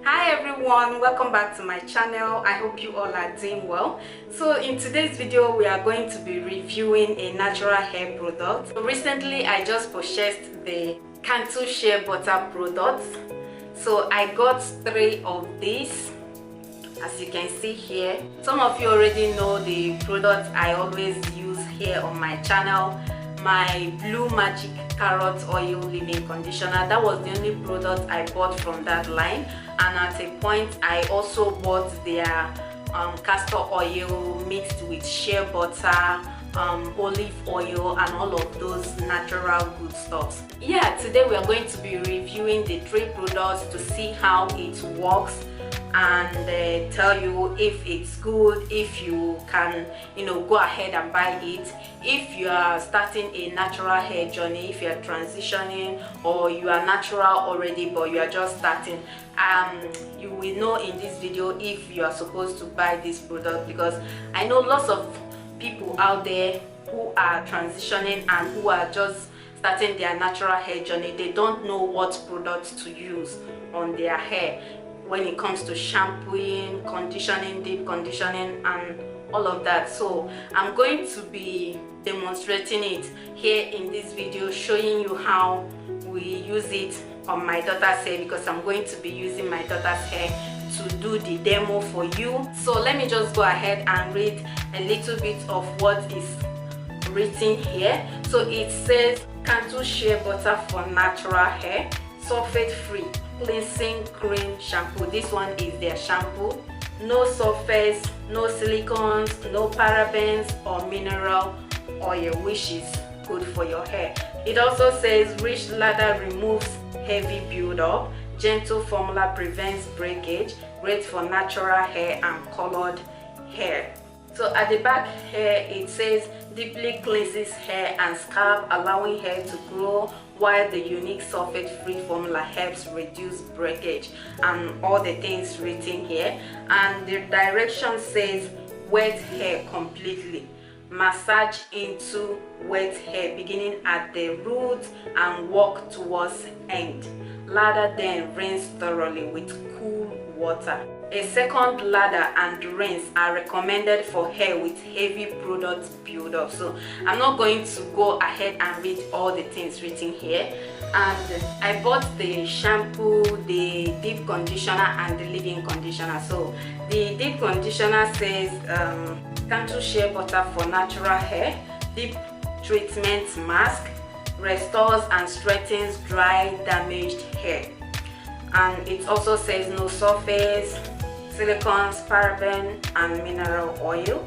Hi everyone, welcome back to my channel. I hope you all are doing well. So in today's video we are going to be reviewing a natural hair product. So recently I just purchased the Cantu shea butter products. So I got 3 of these, as you can see here. Some of you already know the products I always use here on my channel. My Blue Magic Carrot Oil Leave-In Conditioner, that was the only product I bought from that line, and at a point I also bought their castor oil mixed with shea butter, olive oil, and all of those natural good stuffs. Yeah, today we are going to be reviewing the 3 products to see how it works and tell you if it's good, if you can go ahead and buy it, if you are starting a natural hair journey, if you are transitioning, or you are natural already but you are just starting. You will know in this video if you are supposed to buy this product, because I know lots of people out there who are transitioning and who are just starting their natural hair journey. They don't know what products to use on their hair when it comes to shampooing, conditioning, deep conditioning, and all of that. So I'm going to be demonstrating it here in this video, showing you how we use it on my daughter's hair, because I'm going to be using my daughter's hair to do the demo for you. So let me just go ahead and read a little bit of what is written here. So it says Cantu shea butter for natural hair, sulfate free cleansing cream shampoo. This one is their shampoo. No sulfates, no silicones, no parabens or mineral oil, which is good for your hair. It also says rich lather removes heavy build-up, gentle formula prevents breakage, great for natural hair and colored hair. So at the back here it says deeply cleanses hair and scalp, allowing hair to grow, while the unique sulfate-free formula helps reduce breakage, and all the things written here. And the direction says wet hair completely. Massage into wet hair beginning at the root and walk towards end. Lather, then rinse thoroughly with cool water. A second lather and rinse are recommended for hair with heavy product buildup. So I'm not going to go ahead and read all the things written here. And I bought the shampoo, the deep conditioner, and the leave-in conditioner. So the deep conditioner says Cantu shea butter for natural hair, deep treatment mask, restores and strengthens dry damaged hair. And it also says no sulfates, silicones, paraben, and mineral oil.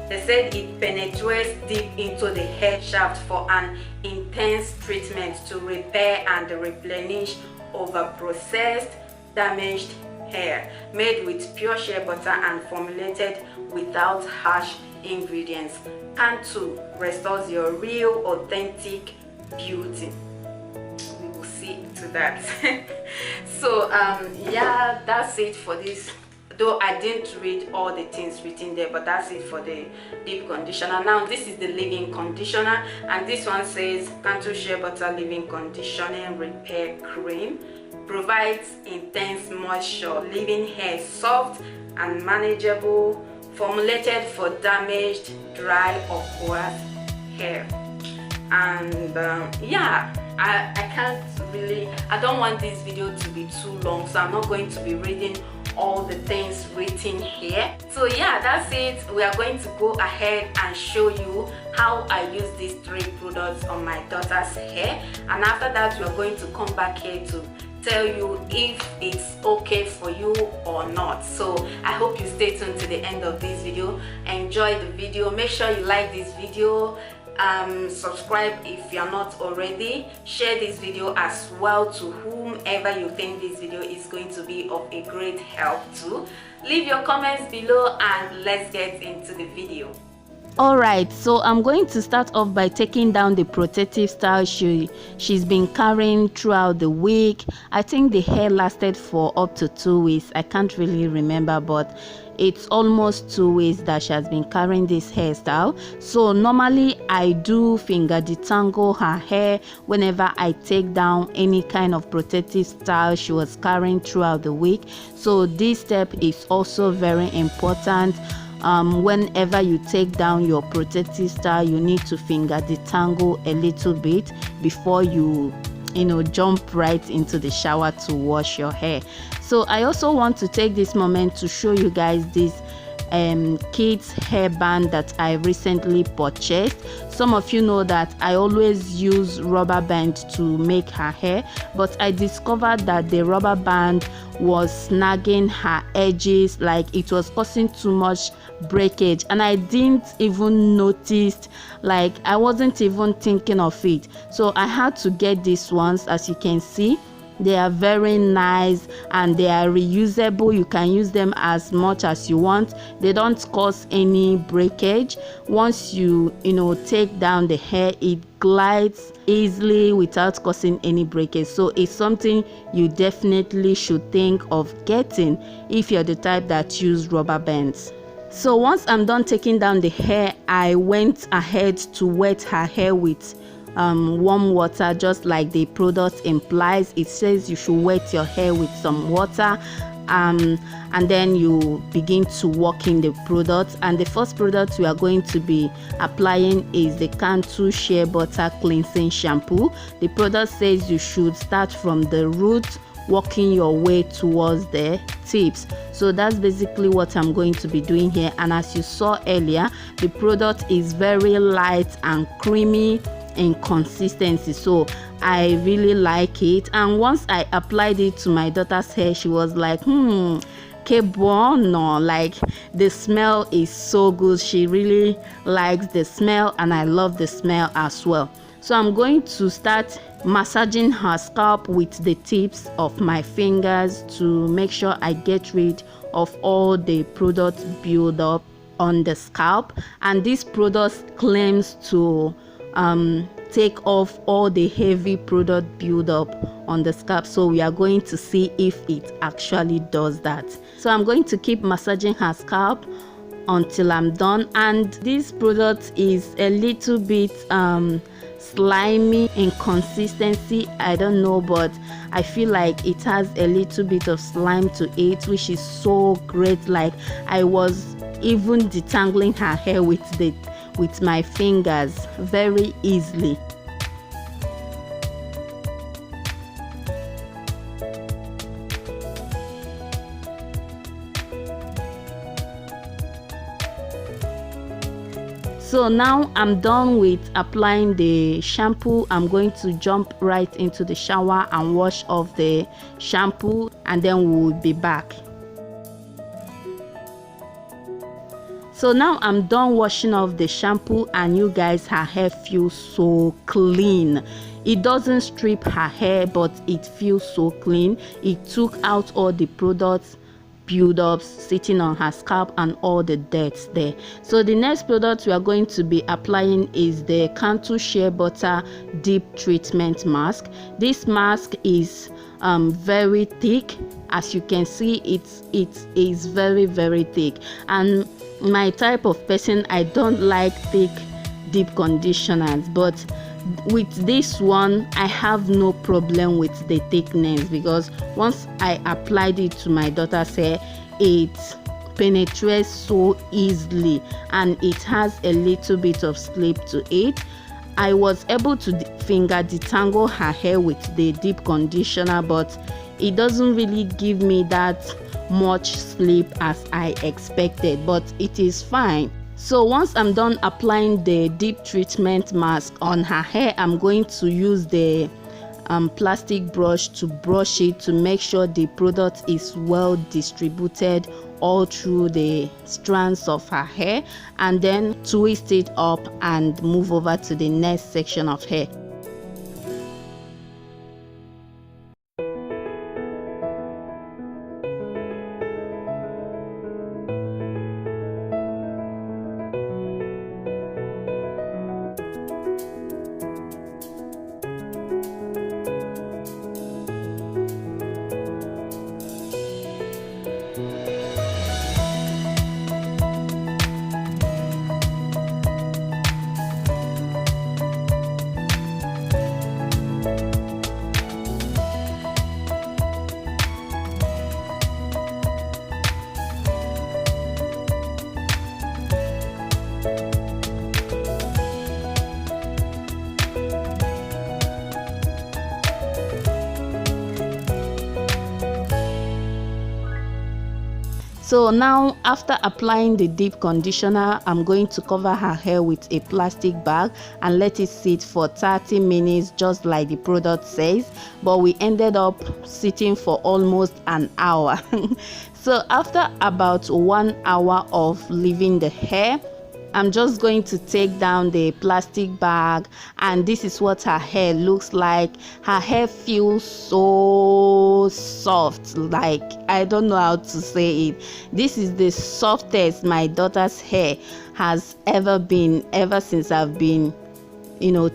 They said it penetrates deep into the hair shaft for an intense treatment to repair and replenish over-processed, damaged hair, made with pure shea butter and formulated without harsh ingredients. Cantu restores your real, authentic beauty. We will see to that. So yeah, that's it for this, though I didn't read all the things written there, but that's it for the deep conditioner. Now this is the leave-in conditioner, and this one says Cantu shea butter leave-in conditioning repair cream, provides intense moisture, leaving hair soft and manageable, formulated for damaged, dry or coarse hair. And yeah, I can't really, I don't want this video to be too long, so I'm not going to be reading all the things written here. So yeah, that's it. We are going to go ahead and show you how I use these 3 products on my daughter's hair, and after that we are going to come back here to tell you if it's okay for you or not. So I hope you stay tuned to the end of this video. Enjoy the video. Make sure you like this video, subscribe if you're not already, share this video as well to whomever you think this video is going to be of a great help to. Leave your comments below and let's get into the video. Alright, so I'm going to start off by taking down the protective style she's been carrying throughout the week. I think the hair lasted for up to 2 weeks. I can't really remember, but it's almost 2 weeks that she has been carrying this hairstyle. So normally I do finger detangle her hair whenever I take down any kind of protective style she was carrying throughout the week. So this step is also very important. Whenever you take down your protective style, you need to finger detangle a little bit before you jump right into the shower to wash your hair. So I also want to take this moment to show you guys this kids hairband that I recently purchased. Some of you know that I always use rubber band to make her hair, but I discovered that the rubber band was snagging her edges, like it was causing too much breakage, and I didn't even notice, like I wasn't even thinking of it. So I had to get these ones. As you can see, they are very nice and they are reusable. You can use them as much as you want. They don't cause any breakage. Once you take down the hair, it glides easily without causing any breakage. So it's something you definitely should think of getting if you're the type that use rubber bands. So once I'm done taking down the hair, I went ahead to wet her hair with warm water, just like the product implies. It says you should wet your hair with some water, and then you begin to work in the product. And the first product we are going to be applying is the Cantu shea butter cleansing shampoo. The product says you should start from the root, working your way towards the tips. So that's basically what I'm going to be doing here. And as you saw earlier, the product is very light and creamy in consistency, so I really like it. And once I applied it to my daughter's hair, she was like, que bueno, like the smell is so good. She really likes the smell, and I love the smell as well. So I'm going to start massaging her scalp with the tips of my fingers to make sure I get rid of all the product buildup on the scalp. And this product claims to take off all the heavy product buildup on the scalp. So we are going to see if it actually does that. So I'm going to keep massaging her scalp until I'm done. And this product is a little bit slimy in consistency. I don't know, but I feel like it has a little bit of slime to it, which is so great. Like I was even detangling her hair with my fingers very easily. So now I'm done with applying the shampoo. I'm going to jump right into the shower and wash off the shampoo, and then we'll be back. So now I'm done washing off the shampoo, and you guys, her hair feels so clean. It doesn't strip her hair, but it feels so clean. It took out all the products build-ups sitting on her scalp and all the dirt there. So the next product we are going to be applying is the Cantu shea butter deep treatment mask. This mask is very thick. As you can see, it is very, very thick, and my type of person, I don't like thick deep conditioners, but with this one I have no problem with the thickness, because once I applied it to my daughter's hair, it penetrates so easily and it has a little bit of slip to it. I was able to finger detangle her hair with the deep conditioner, but it doesn't really give me that much slip as I expected, but it is fine. So once I'm done applying the deep treatment mask on her hair, I'm going to use the plastic brush to brush it to make sure the product is well distributed all through the strands of her hair, and then twist it up and move over to the next section of hair. So now after applying the deep conditioner, I'm going to cover her hair with a plastic bag and let it sit for 30 minutes just like the product says, but we ended up sitting for almost an hour. So after about 1 hour of leaving the hair, I'm just going to take down the plastic bag, and this is what her hair looks like. Her hair feels so soft, like I don't know how to say it. This is the softest my daughter's hair has ever been, ever since I've been,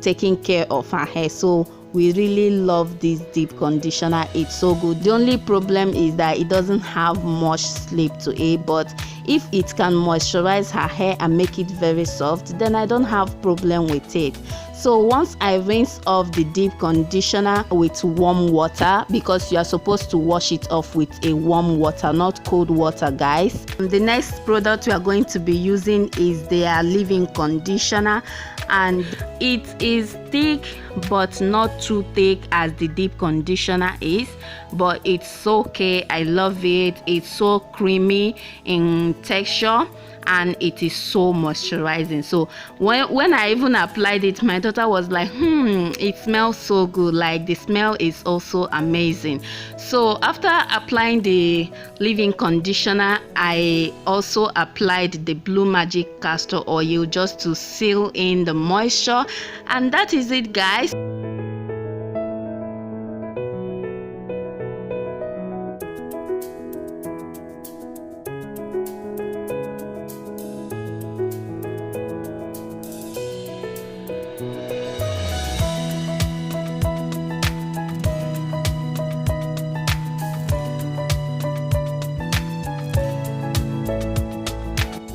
taking care of her hair. So we really love this deep conditioner. It's so good. The only problem is that it doesn't have much slip to it, but if it can moisturize her hair and make it very soft, then I don't have problem with it. So once I rinse off the deep conditioner with warm water, because you are supposed to wash it off with a warm water, not cold water, guys. The next product we are going to be using is their leave-in conditioner, and it is thick but not too thick as the deep conditioner is, but it's okay. I love it. It's so creamy in texture and it is so moisturizing. So when I even applied it, my daughter was like, it smells so good. Like, the smell is also amazing. So after applying the leave-in conditioner, I also applied the Blue Magic castor oil just to seal in the moisture, and that is it, guys.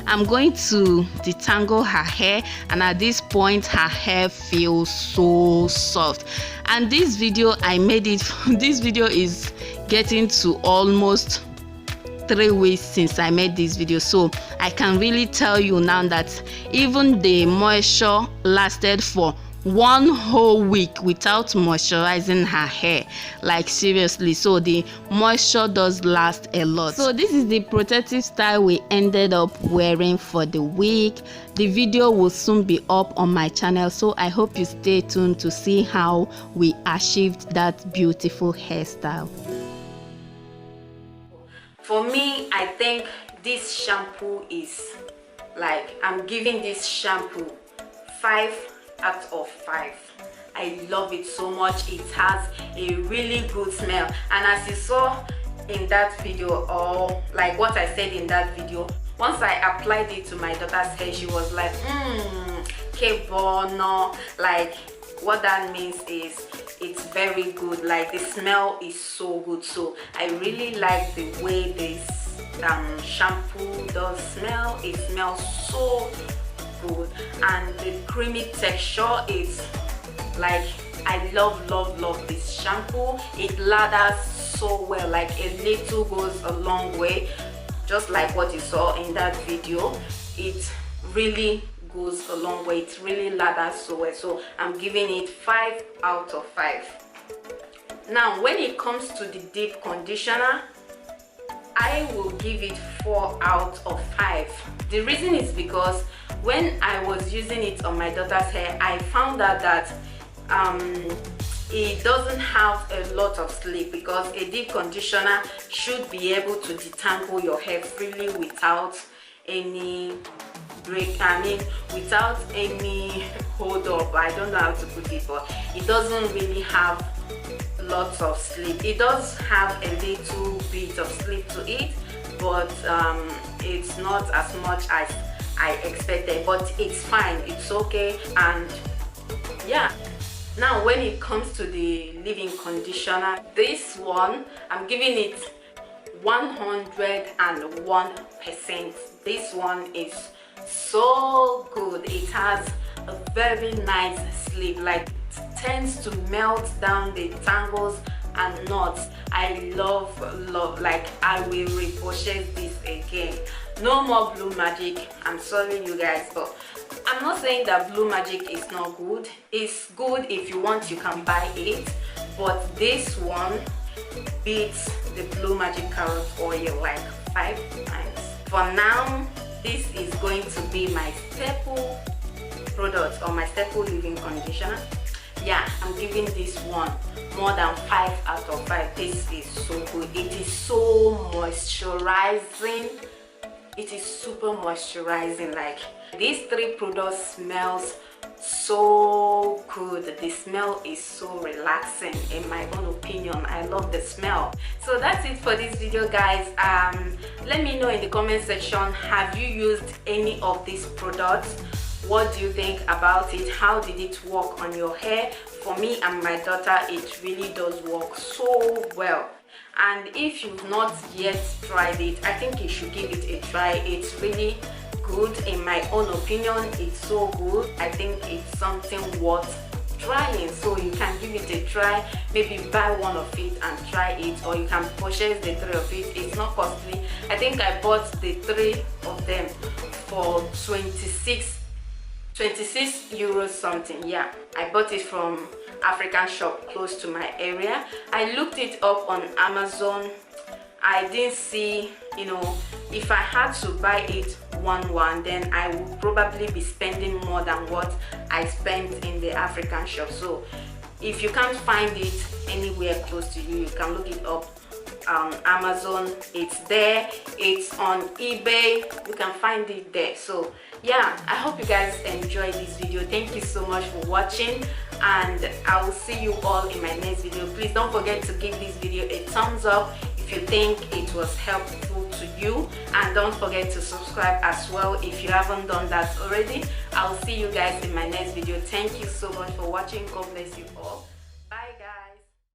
I'm going to detangle her hair, and at this point her hair feels so soft. And this video I made it this video is getting to almost 3 weeks since I made this video, so I can really tell you now that even the moisture lasted for 1 whole week without moisturizing her hair. Like, seriously. So the moisture does last a lot. So this is the protective style we ended up wearing for the week. The video will soon be up on my channel, so I hope you stay tuned to see how we achieved that beautiful hairstyle. For me, I think this shampoo is, like, I'm giving this shampoo 5 out of 5. I love it so much. It has a really good smell, and as you saw in that video, or like what I said in that video, once I applied it to my daughter's hair, she was like, Kebono. Like, what that means is it's very good. Like, the smell is so good. So I really like the way this shampoo does smell. It smells so good, and the creamy texture is like, I love this shampoo. It lathers so well. Like, a little goes a long way, just like what you saw in that video. It really goes a long way. It really lathers so well. So I'm giving it 5 out of 5. Now when it comes to the deep conditioner, I will give it 4 out of 5. The reason is because when I was using it on my daughter's hair, I found out that it doesn't have a lot of slip, because a deep conditioner should be able to detangle your hair freely without any break, without any hold up. I don't know how to put it, but it doesn't really have lots of slip. It does have a little bit of slip to it, but it's not as much as I expected, but it's fine, it's okay. And yeah, now when it comes to the leave-in conditioner, this one I'm giving it 101%. This one is so good. It has a very nice slip, like, it tends to melt down the tangles and knots. I love, like, I will repurchase this again. No more Blue Magic. I'm sorry you guys, but I'm not saying that Blue Magic is not good. It's good. If you want, you can buy it, but this one beats the Blue Magic carrot oil like 5 times. For now, this is going to be my staple product or my staple leave-in conditioner. Yeah, I'm giving this one more than 5 out of 5. This is so good. It is so moisturizing. It is super moisturizing. Like, these 3 products smells so good. The smell is so relaxing, in my own opinion. I love the smell. So that's it for this video, guys. Let me know in the comment section, have you used any of these products? What do you think about it? How did it work on your hair? For me and my daughter, it really does work so well. And if you've not yet tried it, I think you should give it a try. It's really good, in my own opinion. It's so good. I think it's something worth trying, so you can give it a try. Maybe buy one of it and try it, or you can purchase the 3 of it. It's not costly. I think I bought the 3 of them for 26 euros something. Yeah, I bought it from African shop close to my area. I looked it up on Amazon. I didn't see, if I had to buy it one, then I would probably be spending more than what I spent in the African shop. So if you can't find it anywhere close to you, you can look it up on Amazon. It's there. It's on eBay. You can find it there. So yeah, I hope you guys enjoyed this video. Thank you so much for watching, and I will see you all in my next video. Please don't forget to give this video a thumbs up if you think it was helpful to you, and don't forget to subscribe as well if you haven't done that already. I'll see you guys in my next video. Thank you so much for watching. God bless you all. Bye, guys.